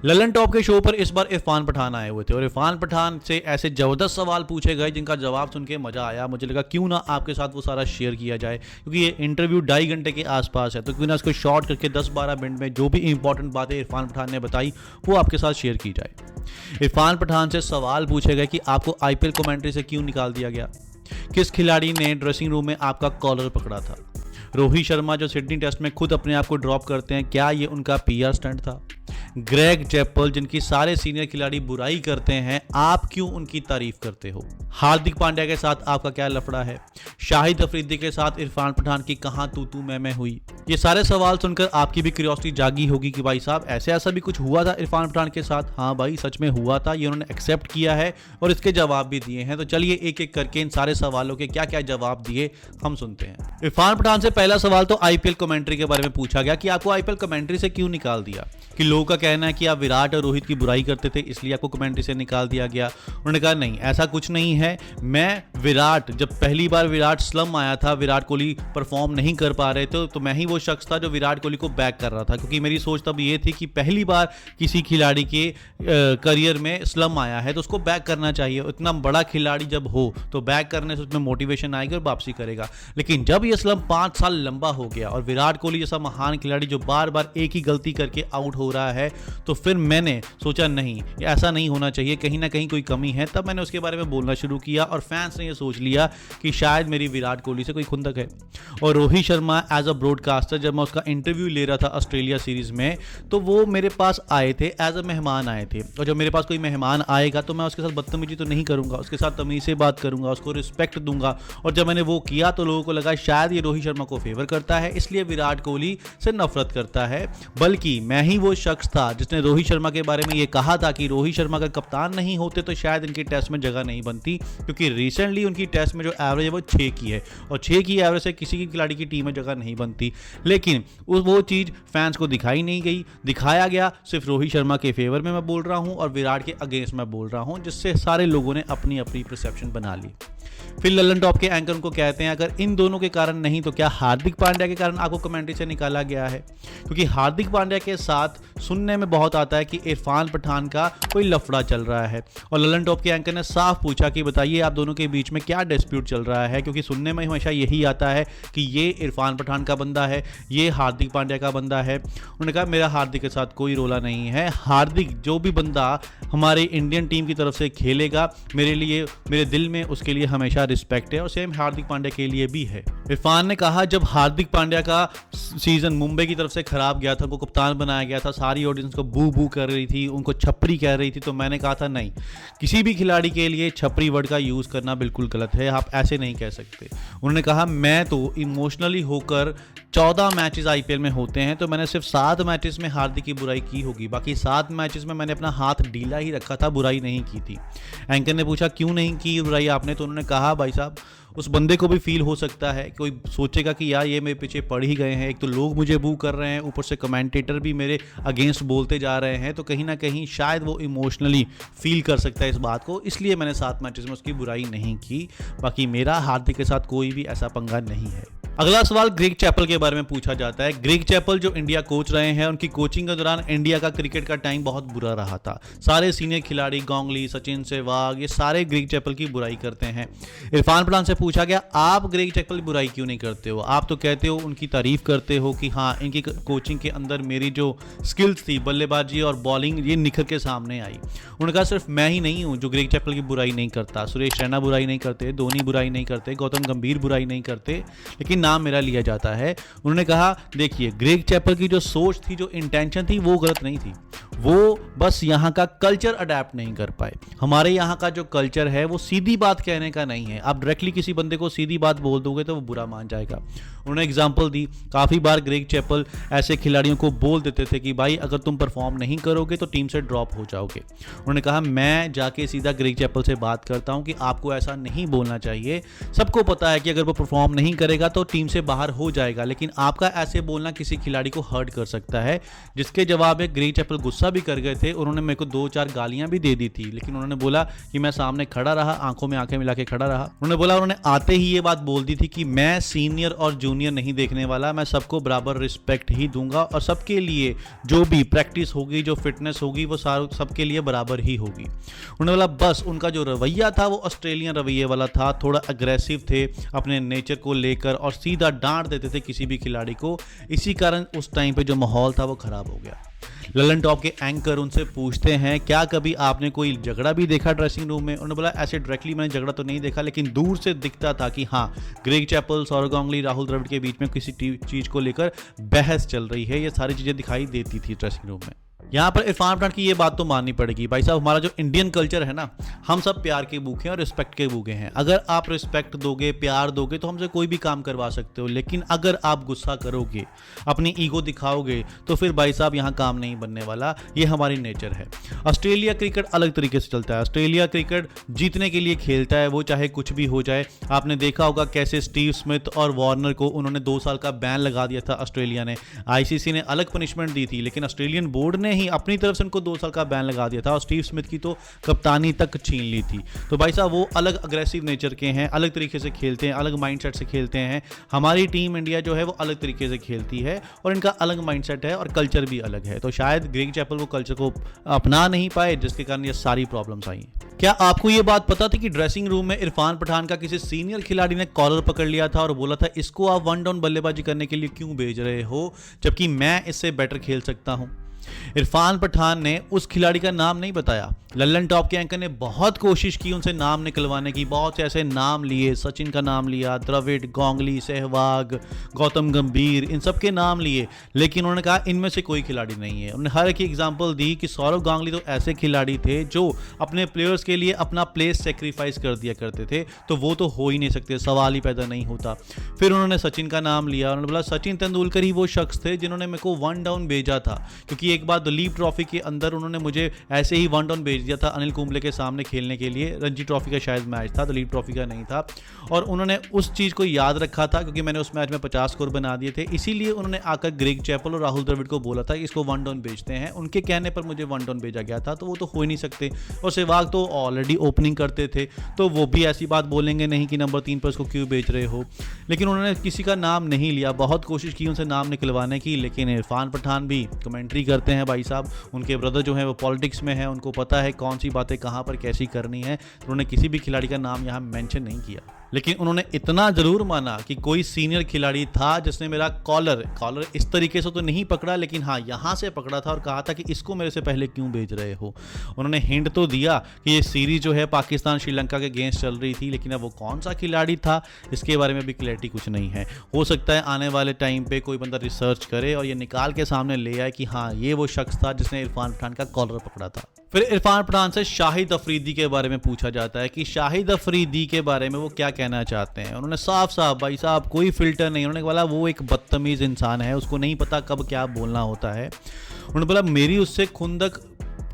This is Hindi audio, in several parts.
ललन टॉप के शो पर इस बार इरफान पठान आए हुए थे और इरफान पठान से ऐसे ज़बरदस्त सवाल पूछे गए जिनका जवाब सुन के मज़ा आया। मुझे लगा क्यों ना आपके साथ वो सारा शेयर किया जाए, क्योंकि ये इंटरव्यू 2.5 घंटे के आसपास है, तो क्यों ना इसको शॉर्ट करके 10-12 मिनट में जो भी इंपॉर्टेंट बातें इरफान पठान ने बताई वो आपके साथ शेयर की जाए। इरफान पठान से सवाल पूछे गए कि आपको IPL कमेंट्री से क्यों निकाल दिया गया, किस खिलाड़ी ने ड्रेसिंग रूम में आपका कॉलर पकड़ा था, रोहित शर्मा जो सिडनी टेस्ट में खुद अपने आप को ड्रॉप करते हैं, क्या ये उनका PR स्टंट था, ग्रेग चैपल जिनकी सारे सीनियर खिलाड़ी बुराई करते हैं, आप क्यों उनकी तारीफ करते हो, हार्दिक पांड्या के साथ आपका क्या लफड़ा है, शाहिद अफरीदी के साथ इरफान पठान की कहां तू मैं हुई। ये सारे सवाल सुनकर आपकी भी क्यूरियोसिटी जागी होगी कि भाई साहब ऐसा भी कुछ हुआ था इरफान पठान के साथ। हाँ भाई, सच में हुआ था, ये उन्होंने एक्सेप्ट किया है और इसके जवाब भी दिए हैं। तो चलिए एक एक करके इन सारे सवालों के क्या क्या जवाब दिए हम सुनते हैं। इरफान पठान से पहला सवाल तो IPL कमेंट्री के बारे में पूछा गया कि आपको IPL कमेंट्री से क्यों निकाल दिया, कि लोगों का कहना है कि आप विराट और रोहित की बुराई करते थे इसलिए आपको कमेंट्री से निकाल दिया गया। उन्होंने कहा नहीं, ऐसा कुछ नहीं है। मैं विराट, जब पहली बार विराट स्लम आया था, विराट कोहली परफॉर्म नहीं कर पा रहे थे, तो मैं ही वो शख्स था जो विराट कोहली को बैक कर रहा था, क्योंकि मेरी सोच तब ये थी कि पहली बार किसी खिलाड़ी के करियर में स्लम आया है तो उसको बैक करना चाहिए। इतना बड़ा खिलाड़ी जब हो तो बैक करने से उसमें मोटिवेशन आएगी और वापसी करेगा। लेकिन जब ये स्लम 5 साल लंबा हो गया और विराट कोहली जैसा महान खिलाड़ी जो बार बार एक ही गलती करके आउट हो रहा है, तो फिर मैंने सोचा नहीं, ऐसा नहीं होना चाहिए, कहीं ना कहीं कोई कमी है। तब मैंने उसके बारे में बोलना शुरू किया और फैंस ने ये सोच लिया कि शायद मेरी विराट कोहली से कोई खुंदक है। और Rohit Sharma as a broadcaster, जब मैं उसका इंटरव्यू ले रहा था ऑस्ट्रेलिया सीरीज में, तो वो मेरे पास आए थे, एज अ मेहमान आए थे। और जब मेरे पास कोई मेहमान आएगा तो मैं उसके साथ बदतमीजी तो नहीं करूंगा, उसके साथ तमीज से बात करूंगा, उसको रिस्पेक्ट दूंगा। और जब मैंने वो किया तो लोगों को लगा शायद ये रोहित शर्मा को फेवर करता है, इसलिए विराट कोहली से नफरत करता है। बल्कि मैं ही वो शख्स था जिसने रोहित शर्मा के बारे में ये कहा था कि रोहित शर्मा अगर कप्तान नहीं होते तो शायद इनकी टेस्ट में जगह नहीं बनती, क्योंकि रिसेंटली उनकी टेस्ट में जो एवरेज है वो 6 की है और 6 की एवरेज से किसी की खिलाड़ी की टीम में जगह नहीं बनती। लेकिन वो चीज़ फैंस को दिखाई नहीं गई, दिखाया गया सिर्फ रोहित शर्मा के फेवर में मैं बोल रहा हूं और विराट के अगेंस्ट मैं बोल रहा हूं, जिससे सारे लोगों ने अपनी अपनी परसेप्शन बना ली। फिर ललन टॉप के एंकर उनको कहते हैं अगर इन दोनों के कारण नहीं तो क्या हार्दिक पांड्या के कारण आपको कमेंट्री से निकाला गया है, क्योंकि हार्दिक पांड्या के साथ सुनने में बहुत आता है कि इरफान पठान का कोई लफड़ा चल रहा है। और ललन टॉप के एंकर ने साफ पूछा कि बताइए आप दोनों के बीच में क्या डिस्प्यूट चल रहा है, क्योंकि सुनने में हमेशा यही आता है कि ये इरफान पठान का बंदा है, ये हार्दिक पांड्या का बंदा है। उन्होंने कहा मेरा हार्दिक के साथ कोई रोला नहीं है, हार्दिक जो भी बंदा हमारे इंडियन टीम की तरफ से खेलेगा, मेरे लिए, मेरे दिल में उसके लिए हमेशा रिस्पेक्ट है और सेम हार्दिक पांड्या के लिए भी है। इरफान ने कहा जब हार्दिक पांड्या का सीजन मुंबई की तरफ से खराब गया था, उनको कप्तान बनाया गया था, सारी ऑडियंस को बू बू कर रही थी, उनको छपरी कह रही थी, तो मैंने कहा था नहीं, किसी भी खिलाड़ी के लिए छपरी वर्ड का यूज करना बिल्कुल गलत है, आप ऐसे नहीं कह सकते। उन्होंने कहा मैं तो इमोशनली होकर 14 मैचेस IPL में होते हैं तो मैंने सिर्फ 7 मैचेस में हार्दिक की बुराई की होगी, बाकी 7 मैचेस में मैंने अपना हाथ ढीला ही रखा था, बुराई नहीं की थी। एंकर ने पूछा क्यों नहीं की बुराई आपने, तो उन्होंने कहा भाई साहब उस बंदे को भी फील हो सकता है, कोई सोचेगा कि यार ये मेरे पीछे पड़ ही गए हैं, एक तो लोग मुझे बू कर रहे हैं, ऊपर से कमेंटेटर भी मेरे अगेंस्ट बोलते जा रहे हैं, तो कहीं ना कहीं शायद वो इमोशनली फील कर सकता है इस बात को, इसलिए मैंने 7 मैचेस में उसकी बुराई नहीं की। बाकी मेरा हार्दिक के साथ कोई भी ऐसा पंगा नहीं है। अगला सवाल ग्रेग चैपल के बारे में पूछा जाता है। ग्रेग चैपल जो इंडिया कोच रहे हैं, उनकी कोचिंग के दौरान इंडिया का क्रिकेट का टाइम बहुत बुरा रहा था। सारे सीनियर खिलाड़ी गांगुली, सचिन, सहवाग, ये सारे ग्रेग चैपल की बुराई करते हैं। इरफान पठान से पूछा गया आप ग्रेग चैपल की बुराई क्यों नहीं करते हो, आप तो कहते हो उनकी तारीफ करते हो कि हाँ इनकी कोचिंग के अंदर मेरी जो स्किल्स थी बल्लेबाजी और बॉलिंग ये निखर के सामने आई। उन्होंने कहा सिर्फ मैं ही नहीं हूँ जो ग्रेग चैपल की बुराई नहीं करता, सुरेश रैना बुराई नहीं करते, धोनी बुराई नहीं करते, गौतम गंभीर बुराई नहीं करते, लेकिन नाम मेरा लिया जाता है। उन्होंने कहा देखिए ग्रेग चैपल की जो सोच थी, जो इंटेंशन थी, वो गलत नहीं थी, वो बस यहाँ का कल्चर अडेप्ट नहीं कर पाए। हमारे यहाँ का जो कल्चर है वो सीधी बात कहने का नहीं है, आप डायरेक्टली किसी बंदे को सीधी बात बोल दोगे तो वो बुरा मान जाएगा। उन्होंने एग्जांपल दी, काफ़ी बार ग्रेग चैपल ऐसे खिलाड़ियों को बोल देते थे कि भाई अगर तुम परफॉर्म नहीं करोगे तो टीम से ड्रॉप हो जाओगे। उन्होंने कहा मैं जाके सीधा ग्रेग चैपल से बात करता हूं कि आपको ऐसा नहीं बोलना चाहिए, सबको पता है कि अगर वो परफॉर्म नहीं करेगा तो टीम से बाहर हो जाएगा, लेकिन आपका ऐसे बोलना किसी खिलाड़ी को हर्ट कर सकता है। जिसके जवाब में ग्रेग चैपल गुस्सा भी कर गए थे थे उन्होंने मेरे को 2-4 गालियां भी दे दी थी, लेकिन उन्होंने बोला कि मैं सामने खड़ा रहा, आंखों में आंखें मिला के खड़ा रहा। उन्होंने बोला उन्होंने आते ही ये बात बोल दी थी कि मैं सीनियर और जूनियर नहीं देखने वाला, मैं सबको बराबर रिस्पेक्ट ही दूंगा और सबके लिए जो भी प्रैक्टिस होगी, जो फिटनेस होगी, वो सबके लिए बराबर ही होगी। उन्होंने बोला बस उनका जो रवैया था वो ऑस्ट्रेलियन रवैये वाला था, थोड़ा अग्रेसिव थे अपने नेचर को लेकर और सीधा डांट देते थे किसी भी खिलाड़ी को। इसी कारण उस टाइम पे जो माहौल था वो खराब हो गया। ललन टॉप के एंकर उनसे पूछते हैं क्या कभी आपने कोई झगड़ा भी देखा ड्रेसिंग रूम में? उन्होंने बोला ऐसे डायरेक्टली मैंने झगड़ा तो नहीं देखा, लेकिन दूर से दिखता था कि हाँ ग्रेग चैपल, सौरव गांगुली, राहुल द्रविड़ के बीच में किसी चीज को लेकर बहस चल रही है। ये सारी चीजें दिखाई देती थी ड्रेसिंग रूम में। यहाँ पर इरफान पठान की ये बात तो माननी पड़ेगी भाई साहब, हमारा जो इंडियन कल्चर है ना, हम सब प्यार के भूखे हैं और रिस्पेक्ट के भूखे हैं। अगर आप रिस्पेक्ट दोगे, प्यार दोगे तो हमसे कोई भी काम करवा सकते हो, लेकिन अगर आप गुस्सा करोगे, अपनी ईगो दिखाओगे, तो फिर भाई साहब यहाँ काम नहीं बनने वाला। ये हमारी नेचर है। ऑस्ट्रेलिया क्रिकेट अलग तरीके से चलता है। ऑस्ट्रेलिया क्रिकेट जीतने के लिए खेलता है, वो चाहे कुछ भी हो जाए। आपने देखा होगा कैसे स्टीव स्मिथ और वार्नर को उन्होंने 2 साल का बैन लगा दिया था ऑस्ट्रेलिया ने। आईसीसी ने अलग पनिशमेंट दी थी, लेकिन ऑस्ट्रेलियन बोर्ड ने ही अपनी तरफ से उनको 2 साल का बैन लगा दिया था और स्टीव स्मिथ की तो कप्तानी तक छीन ली थी। तो भाई साहब वो अलग अग्रेसिव नेचर के हैं, अलग तरीके से खेलते हैं, अलग माइंडसेट से खेलते हैं। हमारी टीम इंडिया जो है वो अलग तरीके से खेलती है और इनका अलग माइंडसेट है और कल्चर भी अलग है। तो शायद ग्रेग चैपल वो कल्चर को अपना नहीं पाए, जिसके कारण ये सारी प्रॉब्लम्स आई। क्या आपको ये बात पता थी कि ड्रेसिंग रूम में इरफान पठान का किसी सीनियर खिलाड़ी ने कॉलर पकड़ लिया था और बोला था इसको आप 1 डाउन बल्लेबाजी करने के लिए क्यों भेज रहे हो, जबकि मैं इससे बेटर खेल सकता हूं? इरफान पठान ने उस खिलाड़ी का नाम नहीं बताया। लल्लन टॉप के एंकर ने बहुत कोशिश की उनसे नाम निकलवाने की, बहुत से ऐसे नाम लिए, सचिन का नाम लिया, द्रविड़, गांगुली, सहवाग, गौतम गंभीर, इन सब के नाम लिए, लेकिन उन्होंने कहा इनमें से कोई खिलाड़ी नहीं है। उन्होंने हर एक एग्जांपल दी कि सौरव गांगुली तो ऐसे खिलाड़ी थे जो अपने प्लेयर्स के लिए अपना प्लेस सेक्रीफाइस कर दिया करते थे, तो वो तो हो ही नहीं सकते, सवाल ही पैदा नहीं होता। फिर उन्होंने सचिन का नाम लिया, उन्होंने बोला सचिन तेंदुलकर ही वो शख्स थे जिन्होंने मेरे को 1 डाउन भेजा था, क्योंकि एक बार दलीप ट्रॉफी के अंदर उन्होंने मुझे ऐसे ही 1 डाउन भेज दिया था अनिल कुंबले के सामने खेलने के लिए। रणजी ट्रॉफी का शायद मैच था, दलीप ट्रॉफी का नहीं था, और उन्होंने उस चीज़ को याद रखा था क्योंकि मैंने उस मैच में 50 स्कोर बना दिए थे। इसीलिए उन्होंने आकर ग्रेग चैपल और राहुल द्रविड़ को बोला था कि इसको 1 डाउन भेजते हैं। उनके कहने पर मुझे 1 डाउन भेजा गया था, तो वो तो हो ही नहीं सकते। और सहवाग तो ऑलरेडी ओपनिंग करते थे, तो वो भी ऐसी बात बोलेंगे नहीं कि नंबर 3 पर उसको क्यों भेज रहे हो। लेकिन उन्होंने किसी का नाम नहीं लिया, बहुत कोशिश की उनसे नाम निकलवाने की, लेकिन इरफान पठान भी कमेंट्री करते हैं भाई साहब, उनके ब्रदर जो है वो पॉलिटिक्स में है, उनको पता है कौन सी बातें कहाँ पर कैसी करनी है, तो उन्होंने किसी भी खिलाड़ी का नाम यहाँ मेंशन नहीं किया। लेकिन उन्होंने इतना जरूर माना कि कोई सीनियर खिलाड़ी था जिसने मेरा कॉलर इस तरीके से तो नहीं पकड़ा, लेकिन हाँ यहाँ से पकड़ा था और कहा था कि इसको मेरे से पहले क्यों भेज रहे हो। उन्होंने हिंट तो दिया कि ये सीरीज जो है पाकिस्तान श्रीलंका के अगेंस्ट चल रही थी, लेकिन अब वो कौन सा खिलाड़ी था इसके बारे में भी क्लैरिटी कुछ नहीं है। हो सकता है आने वाले टाइम पे कोई बंदा रिसर्च करे और ये निकाल के सामने ले आए कि हाँ ये वो शख्स था जिसने इरफान पठान का कॉलर पकड़ा था। फिर इरफान पठान से शाहिद अफरीदी के बारे में पूछा जाता है कि शाहिद अफरीदी के बारे में वो क्या कहना चाहते हैं। उन्होंने साफ साफ भाई साहब कोई फिल्टर नहीं, उन्होंने बोला वो एक बदतमीज इंसान है, उसको नहीं पता कब क्या बोलना होता है। उन्होंने बोला मेरी उससे खुंदक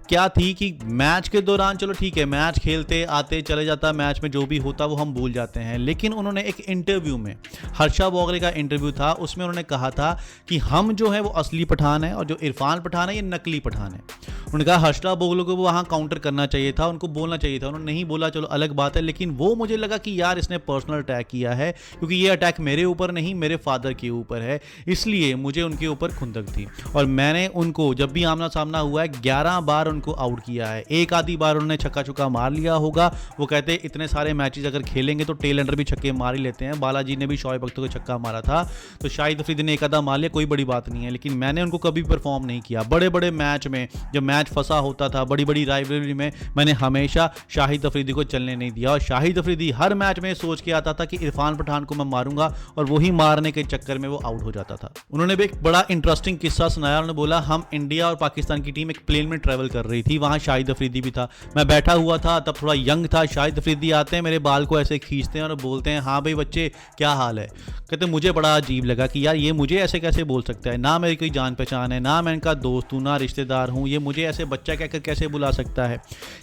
क्या थी कि मैच के दौरान चलो ठीक है, मैच खेलते आते चले जाता, मैच में जो भी होता वो हम भूल जाते हैं, लेकिन उन्होंने एक इंटरव्यू में, हर्षा बोगले का इंटरव्यू था, उसमें उन्होंने कहा था कि हम जो है वो असली पठान है और जो इरफान पठान है ये नकली पठान है। उन्होंने कहा हर्षा बोगले को वहाँ काउंटर करना चाहिए था, उनको बोलना चाहिए था, उन्होंने नहीं बोला, चलो अलग बात है, लेकिन वो मुझे लगा कि यार इसने पर्सनल अटैक किया है, क्योंकि ये अटैक मेरे ऊपर नहीं मेरे फादर के ऊपर है, इसलिए मुझे उनके ऊपर खुंदक थी और मैंने उनको जब भी आमना सामना हुआ है 11 बार उनको आउट किया है। एक आधी बार उन्होंने छक्का चुक्का मार लिया होगा, वो कहते इतने सारे मैचेस अगर खेलेंगे तो टेल एंडर भी छक्के मार ही लेते हैं, बालाजी ने भी शोएब अख्तर को छक्का मारा था, तो शाहिद अफरीदी ने एक आधा मार लिया, कोई बड़ी बात नहीं है, लेकिन मैंने उनको कभी परफॉर्म नहीं किया। बड़े बड़े मैच में जब मैच फंसा होता था, बड़ी बड़ी राइवलरी में, मैंने हमेशा शाहिद अफरीदी को चलने नहीं दिया और शाहिद अफरीदी हर मैच में सोच के आता था कि इरफान पठान को मैं मारूंगा और वही मारने के चक्कर में वो आउट हो जाता था। उन्होंने भी एक बड़ा इंटरेस्टिंग किस्सा सुनाया। उन्होंने बोला हम इंडिया और पाकिस्तान की टीम एक प्लेन में ट्रैवल कर रही थी, वहां शाहिद अफरीदी भी था, मैं बैठा हुआ था, तब थोड़ा यंग था, शाहिद अफरीदी आते हैं मेरे बाल को ऐसे खींचते हैं और बोलते हैं हाँ भाई बच्चे क्या हाल है। कहते मुझे बड़ा अजीब लगा कि यार ये मुझे ऐसे कैसे बोल सकता है, ना मेरी कोई जान पहचान है, ना मैं इनका दोस्त हूँ, ना रिश्तेदार हूँ, ये मुझे ऐसे बच्चा कहकर कैसे बुला सकता है।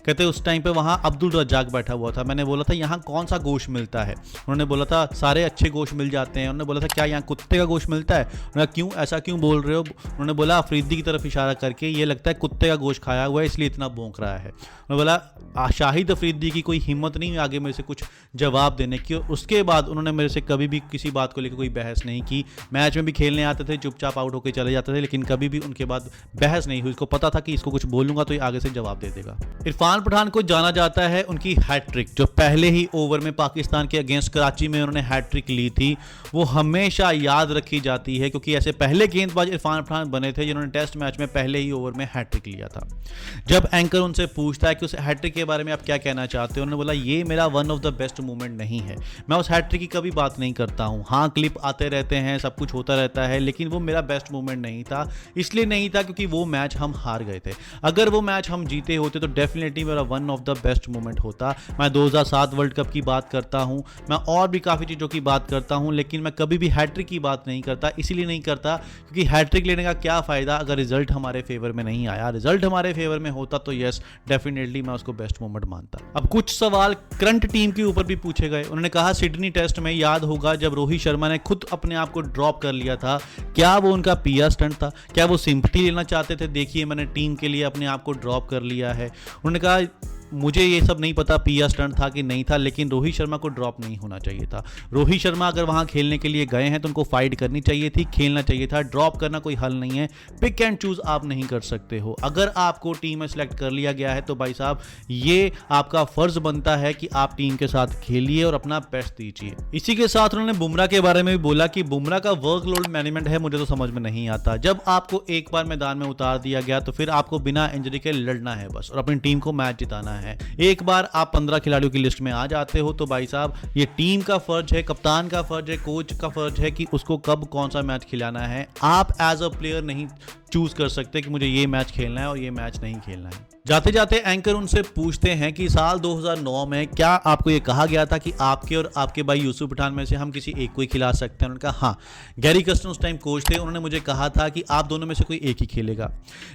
कहते उस टाइम पे वहाँ अब्दुल रज्जाक बैठा हुआ था, मैंने बोला था यहाँ कौन सा गोश्त मिलता है, उन्होंने बोला था सारे अच्छे गोश्त मिल जाते हैं। उन्होंने बोला था क्या यहाँ कुत्ते का गोश्त मिलता है, उन्होंने क्यों ऐसा क्यों बोल रहे हो, उन्होंने बोला अफरीदी की तरफ इशारा करके ये लगता है कुत्ते का गोश्त खाया हुआ है इसलिए इतना भौंक रहा है। उन्होंने बोला शाहिद अफरीदी की कोई हिम्मत नहीं आगे मेरे से कुछ जवाब देने की। उसके बाद उन्होंने मेरे से कभी भी किसी बात को लेकर कोई बहस नहीं की। मैच में भी खेलने आते थे, चुपचाप आउट होकर चले जाते थे, लेकिन कभी भी उनके बाद बहस नहीं हुई। इसको पता था कि इसको कुछ बोलूंगा तो ये आगे से जवाब दे देगा। इरफान पठान को जाना जाता है उनकी हैट्रिक, जो पहले ही ओवर में पाकिस्तान के अगेंस्ट कराची में उन्होंने हैट्रिक ली थी, वो हमेशा याद रखी जाती है क्योंकि ऐसे पहले गेंदबाज इरफान पठान बने थे जिन्होंने टेस्ट मैच में पहले ही ओवर में हैट्रिक लिया था। जब एंकर उनसे पूछता है कि उस हैट्रिक के बारे में आप क्या कहना चाहते हो, उन्होंने बोला ये मेरा one of the best moment नहीं है, मैं उस हैट्रिक की कभी बात नहीं करता हूं। हाँ, क्लिप आते रहते हैं, सब कुछ होता रहता है, लेकिन वो मेरा बेस्ट मोमेंट नहीं था। इसलिए नहीं था क्योंकि वो मैच हम हार गए थे। अगर वो मैच हम जीते होते तो डेफिनेटली मेरा one of the best moment होता। मैं 2007 वर्ल्ड कप की बात करता हूं, मैं और भी काफ़ी चीज़ों की बात करता हूं, लेकिन मैं कभी भी हैट्रिक की बात नहीं करता। इसीलिए नहीं करता क्योंकि हैट्रिक लेने का क्या फ़ायदा अगर रिजल्ट हमारे फेवर में नहीं आया। रिजल्ट हमारे फेवर में होता तो यस, डेफिनेटली मैं उसको बेस्ट मोमेंट मानता। अब कुछ सवाल करंट टीम के ऊपर भी पूछे गए। उन्होंने कहा सिडनी टेस्ट में याद होगा जब रोहित शर्मा ने खुद अपने आप को ड्रॉप कर लिया था, क्या वो उनका पीआर स्टंट था, क्या वो सिंपैथी लेना चाहते थे, देखिए मैंने टीम के लिए अपने आप को ड्रॉप कर लिया है। उन्होंने कहा मुझे ये सब नहीं पता पीआर स्टंट था कि नहीं था, लेकिन रोहित शर्मा को ड्रॉप नहीं होना चाहिए था। रोहित शर्मा अगर वहां खेलने के लिए गए हैं तो उनको फाइट करनी चाहिए थी, खेलना चाहिए था। ड्रॉप करना कोई हल नहीं है, पिक एंड चूज आप नहीं कर सकते हो। अगर आपको टीम में सेलेक्ट कर लिया गया है तो भाई साहब ये आपका फर्ज बनता है कि आप टीम के साथ खेलिए और अपना बेस्ट दीजिए। इसी के साथ उन्होंने बुमराह के बारे में भी बोला कि बुमराह का वर्कलोड मैनेजमेंट है, मुझे तो समझ में नहीं आता। जब आपको एक बार मैदान में उतार दिया गया तो फिर आपको बिना इंजरी के लड़ना है बस और अपनी टीम को मैच जिताना है। एक बार आप 15 खिलाड़ियों की लिस्ट में आ जाते हो तो भाई साहब ये टीम का फर्ज है, कप्तान का फर्ज है, कोच का फर्ज है कि उसको कब कौन सा मैच खिलाना है। आप एज अ प्लेयर नहीं चूज कर सकते कि मुझे ये मैच खेलना है और ये मैच नहीं खेलना है। जाते जाते एंकर उनसे पूछते हैं कि साल 2009 में क्या आपको ये कहा गया था कि आपके और आपके भाई यूसुफ पठान में से हम किसी एक को ही खिला सकते हैं? उन्होंने कहा हाँ। गैरी कर्स्टन उस टाइम कोच थे, उन्होंने मुझे कहा था कि आप दोनों में से कोई एक ही खेलेगा।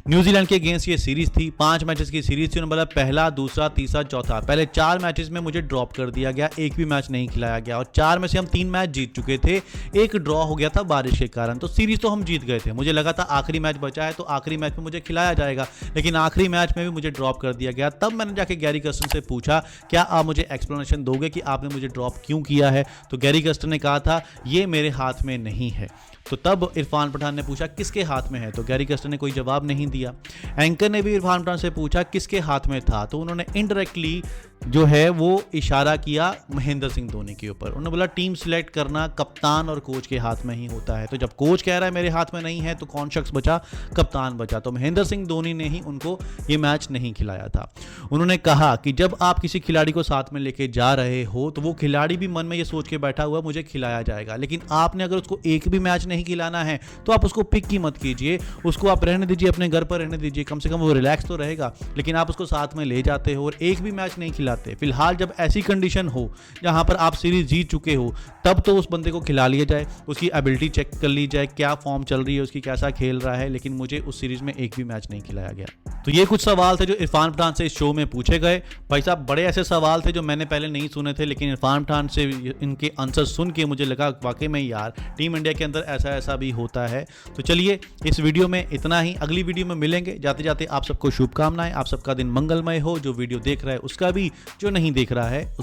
न्यूजीलैंड के अगेंस्ट ये सीरीज थी, 5 मैचेस की सीरीज थी। उन्होंने बोला पहला, दूसरा, तीसरा, चौथा, पहले 4 मैचेस में मुझे ड्रॉप कर दिया गया, एक भी मैच नहीं खिलाया गया और 4 में से हम 3 मैच जीत चुके थे, एक ड्रॉ हो गया था बारिश के कारण, तो सीरीज तो हम जीत गए थे। मुझे लगा था आखिरी मैच बचा है तो आखिरी मैच में मुझे खिलाया जाएगा, लेकिन आखिरी मैच में भी मुझे ड्रॉप कर दिया गया। तब मैंने जाके गैरी कर्स्टन से पूछा क्या आप मुझे एक्सप्लेनेशन दोगे कि आपने मुझे ड्रॉप क्यों किया है? तो गैरी कर्स्टन ने कहा था ये मेरे हाथ में नहीं है। तो तब इरफान पठान ने पूछा किसके हाथ में है? तो गैरी कर्स्टन ने कोई जवाब नहीं दिया। एंकर ने भी इरफान पठान से पूछा किसके हाथ में था, तो उन्होंने इनडायरेक्टली जो है वो इशारा किया महेंद्र सिंह धोनी के ऊपर। उन्होंने बोला टीम सिलेक्ट करना कप्तान और कोच के हाथ में ही होता है, तो जब कोच कह रहा है मेरे हाथ में नहीं है तो कौन शख्स बचा? कप्तान बचा। तो महेंद्र सिंह धोनी ने ही उनको ये मैच नहीं खिलाया था। उन्होंने कहा कि जब आप किसी खिलाड़ी को साथ में लेके जा रहे हो तो वो खिलाड़ी भी मन में ये सोच के बैठा हुआ मुझे खिलाया जाएगा, लेकिन आपने अगर उसको एक भी मैच नहीं खिलाना है तो आप उसको पिक की मत कीजिए, उसको आप रहने दीजिए, अपने घर पर रहने दीजिए, कम से कम वो रिलैक्स तो रहेगा। लेकिन आप उसको साथ में ले जाते हो और एक भी मैच नहीं खिलाते। फिलहाल जब ऐसी कंडीशन हो जहां पर आप सीरीज जीत चुके हो तब तो उस बंदे को खिला लिया जाए, उसकी एबिलिटी चेक कर ली जाए, क्या फॉर्म चल रही है उसकी, कैसा खेल रहा है। लेकिन मुझे उस सीरीज में एक भी मैच नहीं खिलाया गया। तो ये कुछ सवाल थे जो इरफान पठान से इस शो में पूछे गए। भाई साहब बड़े ऐसे सवाल थे जो मैंने पहले नहीं सुने थे, लेकिन इरफान पठान से इनके आंसर सुन के मुझे लगा वाकई में यार टीम इंडिया के अंदर ऐसा ऐसा भी होता है। तो चलिए इस वीडियो में इतना ही, अगली वीडियो में मिलेंगे। जाते जाते आप सबको शुभकामनाएं, आप सबका दिन मंगलमय हो। जो वीडियो देख रहा है उसका भी, जो नहीं देख रहा है